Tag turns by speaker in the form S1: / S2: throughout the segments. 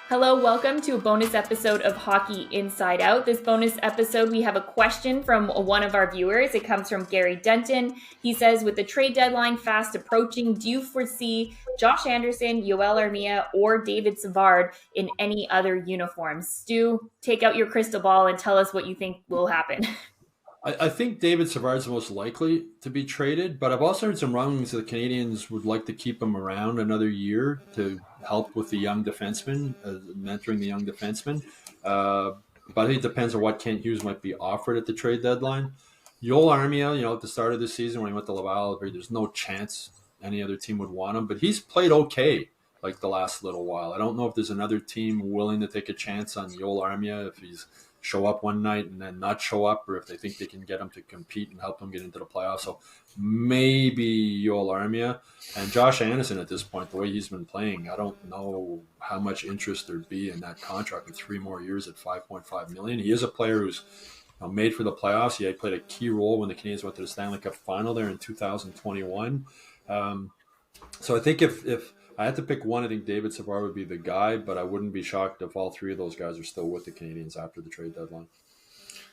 S1: Hello, welcome to a bonus episode of Hockey Inside Out. This bonus episode, we have a question from one of our viewers. It comes from Gary Denton. He says, with the trade deadline fast approaching, do you foresee Josh Anderson, Yoel Armia, or David Savard in any other uniforms? Stu, take out your crystal ball and tell us what you think will happen.
S2: I think David Savard is the most likely to be traded, but I've also heard some rumblings that the Canadians would like to keep him around another year to help with the young defensemen, mentoring the young defensemen. But I think it depends on what Kent Hughes might be offered at the trade deadline. Yoel Armia, at the start of the season when he went to Laval, there's no chance any other team would want him, but he's played okay like the last little while. I don't know if there's another team willing to take a chance on Yoel Armia if he's show up one night and then not show up, or if they think they can get him to compete and help him get into the playoffs. So maybe Yoel Armia and Josh Anderson at this point, the way he's been playing, I don't know how much interest there'd be in that contract with 3 more years at $5.5 million. He is a player who's made for the playoffs. He played a key role when the Canadians went to the Stanley Cup final there in 2021. So I think if I had to pick one, I think David Savard would be the guy, but I wouldn't be shocked if all 3 of those guys are still with the Canadians after the trade deadline.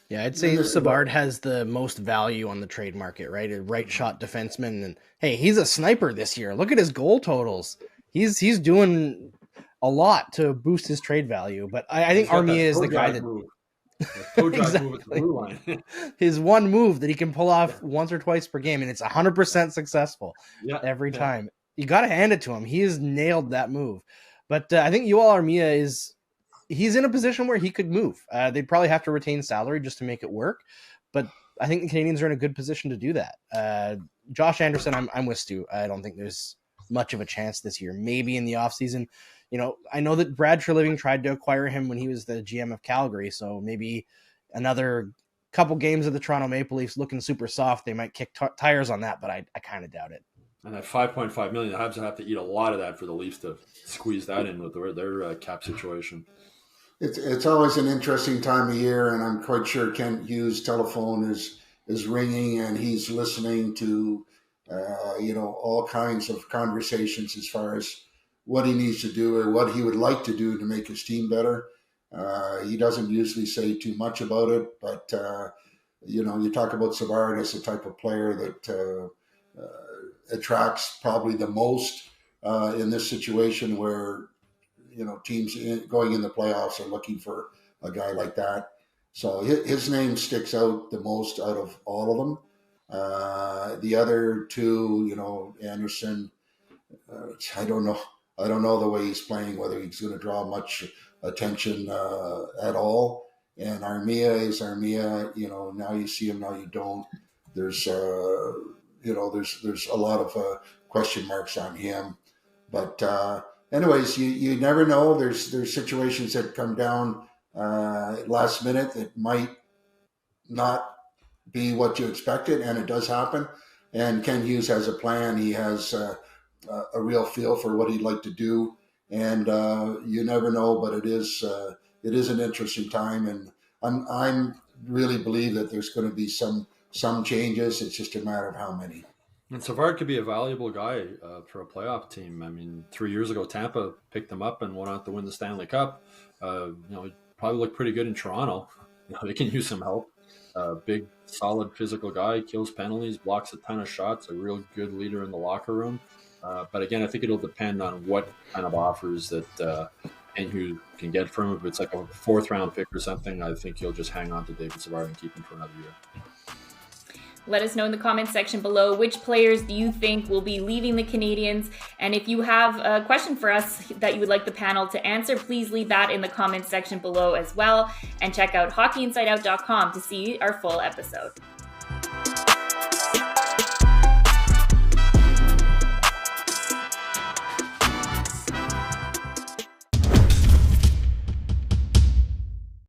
S3: Yeah, I'd say Savard has the most value on the trade market, right? A right shot defenseman. And hey, he's a sniper this year. Look at his goal totals. He's doing a lot to boost his trade value. But I think Armia is the guy that
S2: exactly.
S3: His one move that he can pull off once or twice per game, and it's 100% successful every time. You got to hand it to him. He has nailed that move. But I think Yoel Armia he's in a position where he could move. They'd probably have to retain salary just to make it work. But I think the Canadians are in a good position to do that. Josh Anderson, I'm with Stu. I don't think there's much of a chance this year. Maybe in the offseason. I know that Brad Treliving tried to acquire him when he was the GM of Calgary. So maybe another couple games of the Toronto Maple Leafs looking super soft. They might kick tires on that, but I kind of doubt it.
S2: And that $5.5 million, the Habs have to eat a lot of that for the Leafs to squeeze that in with their cap situation.
S4: It's always an interesting time of year, and I'm quite sure Kent Hughes' telephone is ringing, and he's listening to all kinds of conversations as far as what he needs to do or what he would like to do to make his team better. He doesn't usually say too much about it, but you talk about Savard as the type of player that attracts probably the most in this situation where teams going in the playoffs are looking for a guy like that. So his name sticks out the most out of all of them. The other 2, Anderson, I don't know the way he's playing, whether he's going to draw much attention at all. And Armia is Armia. Now you see him, now you don't. There's there's a lot of question marks on him. But anyways, you never know. There's situations that come down last minute that might not be what you expected, and it does happen. And Ken Hughes has a plan. He has a real feel for what he'd like to do, and you never know. But it is an interesting time, and I'm really believe that there's going to be some changes. It's just a matter of how many.
S2: And Savard could be a valuable guy for a playoff team. I mean, 3 years ago, Tampa picked him up and went on to win the Stanley Cup. He probably looked pretty good in Toronto. They can use some help. Big, solid, physical guy, kills penalties, blocks a ton of shots, a real good leader in the locker room. But again, I think it'll depend on what kind of offers that and who can get from him. If it's like a 4th-round pick or something, I think he'll just hang on to David Savard and keep him for another year.
S1: Let us know in the comments section below which players do you think will be leaving the Canadians. And if you have a question for us that you would like the panel to answer, please leave that in the comments section below as well. And check out hockeyinsideout.com to see our full episode.